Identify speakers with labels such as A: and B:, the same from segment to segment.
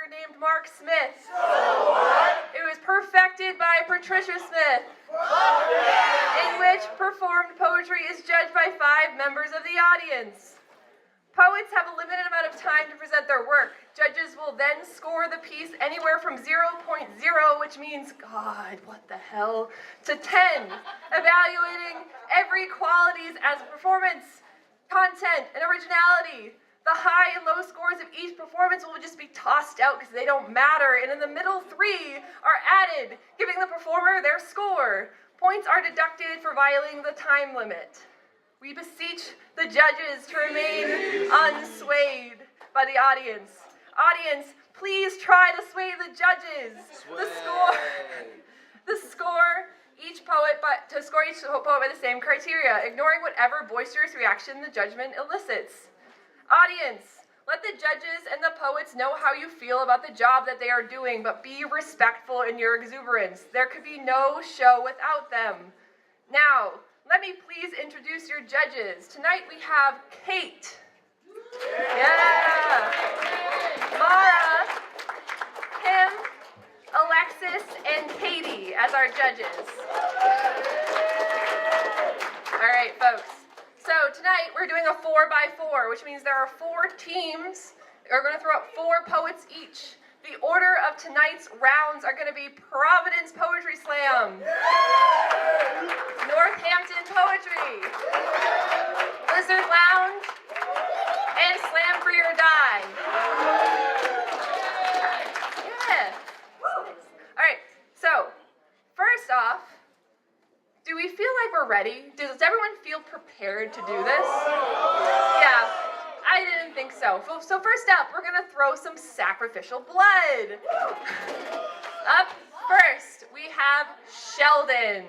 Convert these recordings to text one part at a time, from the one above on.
A: author named Mark Smith. It was perfected by Patricia Smith, in which performed poetry is judged by 5 members of the audience. Poets have a limited amount of time to present their work. Judges will then score the piece anywhere from 0.0, which means, God, what the hell, to 10, evaluating every qualities as performance, content, and originality. The high and low scores of each performance will just be tossed out because they don't matter, and in the middle 3 are added, giving the performer their score. Points are deducted for violating the time limit. We beseech the judges to remain unswayed by the audience. Audience, please try to sway the judges. The score each poet by the same criteria, ignoring whatever boisterous reaction the judgment elicits. Audience, let the judges and the poets know how you feel about the job that they are doing, but be respectful in your exuberance. There could be no show without them. Now, let me please introduce your judges. Tonight we have Kate. Yeah. Mara, Kim, Alexis, and Katie as our judges. All right, folks. So tonight we're doing a 4x4, which means there are 4 teams. We're going to throw up 4 poets each. The order of tonight's rounds are going to be Providence Poetry Slam, Northampton Poetry, Lizard Lounge, and Slam for Your Die. Yeah. All right, so first off, do we feel like we're ready? Does everyone feel prepared to do this? Yeah, I didn't think so. So first up, we're gonna throw some sacrificial blood. Up first, we have Sheldon.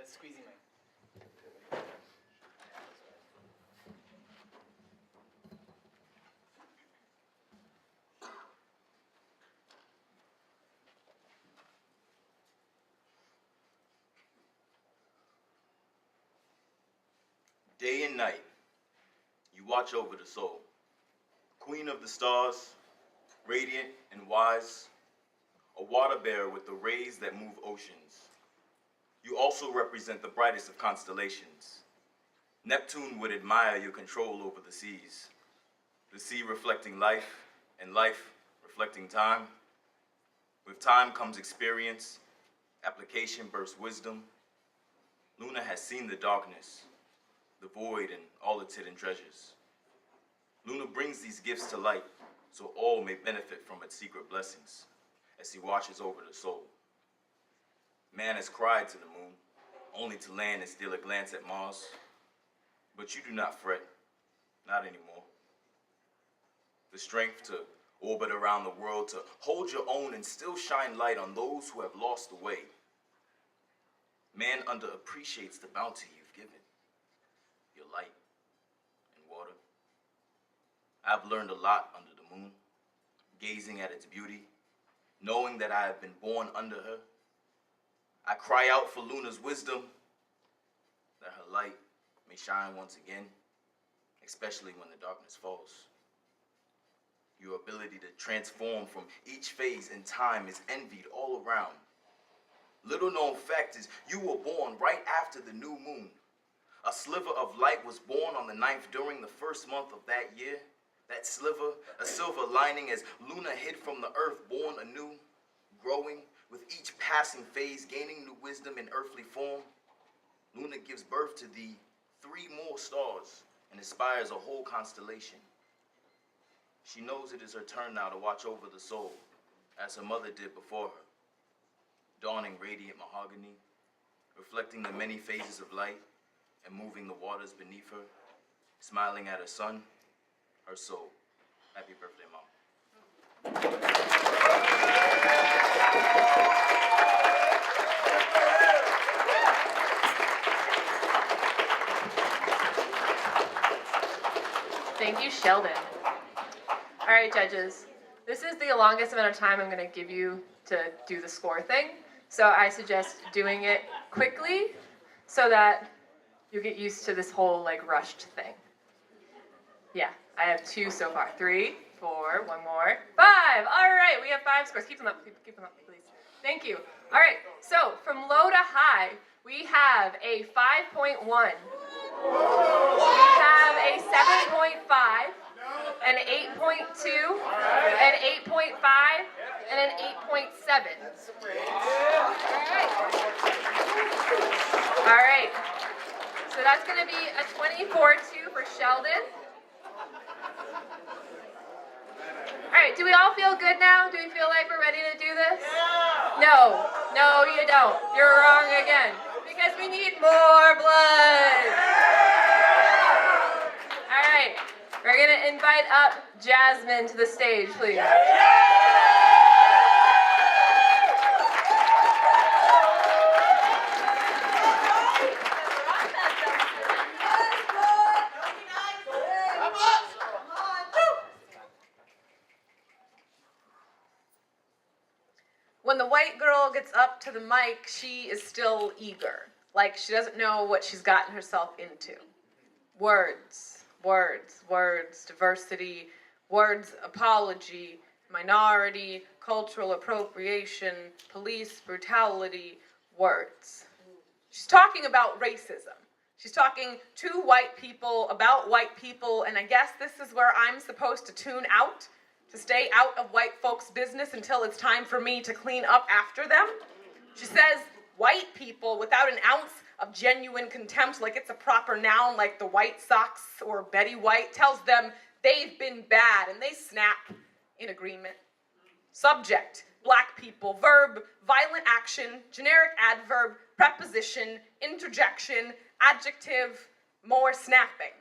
B: Squeezy mic.
C: Day and night, you watch over the soul. Queen of the stars, radiant and wise, a water bearer with the rays that move oceans. You also represent the brightest of constellations. Neptune would admire your control over the seas. The sea reflecting life, and life reflecting time. With time comes experience, application births wisdom. Luna has seen the darkness, the void, and all its hidden treasures. Luna brings these gifts to light so all may benefit from its secret blessings as he watches over the soul. Man has cried to the moon, only to land and steal a glance at Mars. But you do not fret, not anymore. The strength to orbit around the world, to hold your own and still shine light on those who have lost the way. Man underappreciates the bounty you've given, your light and water. I've learned a lot under the moon, gazing at its beauty, knowing that I have been born under her. I cry out for Luna's wisdom, that her light may shine once again, especially when the darkness falls. Your ability to transform from each phase in time is envied all around. Little known fact is you were born right after the new moon. A sliver of light was born on the 9th during the first month of that year. That sliver, a silver lining as Luna hid from the earth, born anew, growing, with each passing phase, gaining new wisdom in earthly form. Luna gives birth to the 3 more stars and inspires a whole constellation. She knows it is her turn now to watch over the soul, as her mother did before her. Dawning radiant mahogany, reflecting the many phases of light and moving the waters beneath her, smiling at her son, her soul. Happy birthday, Mom.
A: Thank you, Sheldon. All right, judges. This is the longest amount of time I'm going to give you to do the score thing. So I suggest doing it quickly so that you get used to this whole like rushed thing. Yeah, I have 2 so far. 3, 4, 1 more, 5. All right, we have 5 scores. Keep them up, keep them up, please. Thank you. All right, so from low to high, we have a 5.1. We have a 7.5, an 8.2, an 8.5, and an 8.7. All right. So that's going to be a 24-2 for Sheldon. All right, do we all feel good now? Do we feel like we're ready to do this? No, you don't. You're wrong again. Because we need more blood. All right, we're going to invite up Jasmine to the stage, please. When the white girl gets up to the mic, she is still eager. Like she doesn't know what she's gotten herself into. Words, words, words, diversity, words, apology, minority, cultural appropriation, police brutality, words. She's talking about racism. She's talking to white people, about white people, and I guess this is where I'm supposed to tune out, to stay out of white folks' business until it's time for me to clean up after them. She says white people without an ounce of genuine contempt, like it's a proper noun, like the White Sox or Betty White, tells them they've been bad, and they snap in agreement. Subject, black people. Verb, violent action. Generic adverb, preposition, interjection, adjective, more snapping.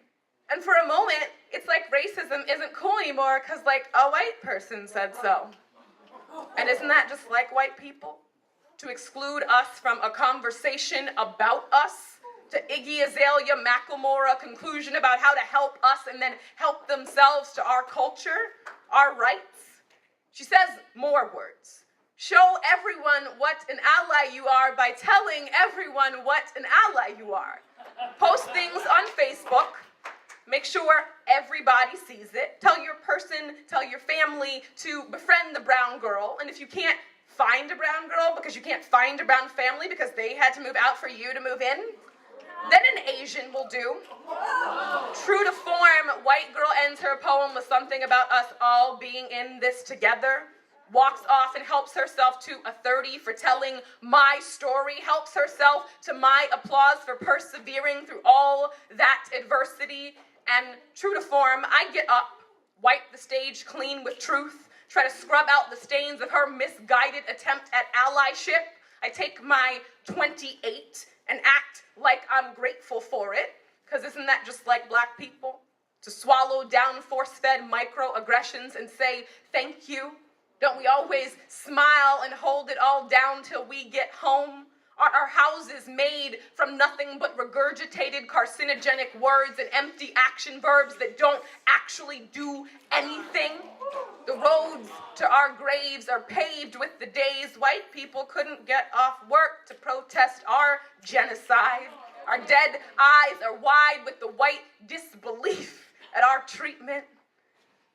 A: And for a moment, it's like racism isn't cool anymore because, like, a white person said so. And isn't that just like white people? To exclude us from a conversation about us, to Iggy Azalea Macklemore a conclusion about how to help us and then help themselves to our culture, our rights. She says more words. Show everyone what an ally you are by telling everyone what an ally you are. Post things on Facebook. Make sure everybody sees it. Tell your person, tell your family to befriend the brown girl. And if you can't find a brown girl because you can't find a brown family because they had to move out for you to move in, then an Asian will do. True to form, white girl ends her poem with something about us all being in this together. Walks off and helps herself to a 30 for telling my story, helps herself to my applause for persevering through all that adversity. And true to form, I get up, wipe the stage clean with truth, try to scrub out the stains of her misguided attempt at allyship. I take my 28 and act like I'm grateful for it, because isn't that just like black people? To swallow down force-fed microaggressions and say thank you. Don't we always smile and hold it all down till we get home? Are our houses made from nothing but regurgitated carcinogenic words and empty action verbs that don't actually do anything? The roads to our graves are paved with the days white people couldn't get off work to protest our genocide. Our dead eyes are wide with the white disbelief at our treatment.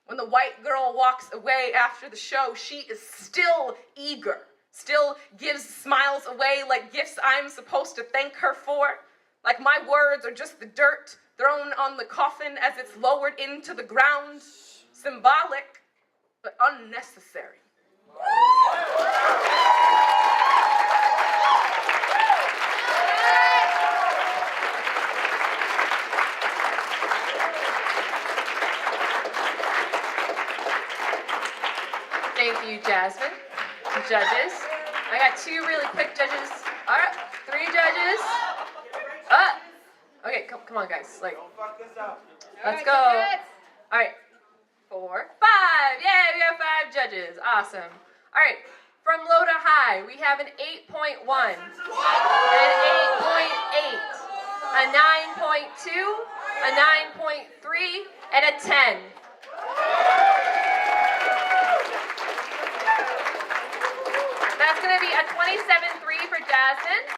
A: When the white girl walks away after the show, she is still eager, still gives smiles away like gifts I'm supposed to thank her for. Like my words are just the dirt thrown on the coffin as it's lowered into the ground. Symbolic, but unnecessary. Thank you, Jasmine. Judges. I got 2 really quick judges. All right, 3 judges. Okay, come on, guys. Like, let's go. All right, 4, 5. Yay, we have 5 judges. Awesome. All right, from low to high, we have an 8.1, an 8.8, a 9.2, a 9.3, and a 10. That's going to be a 27.3 for Jasmine.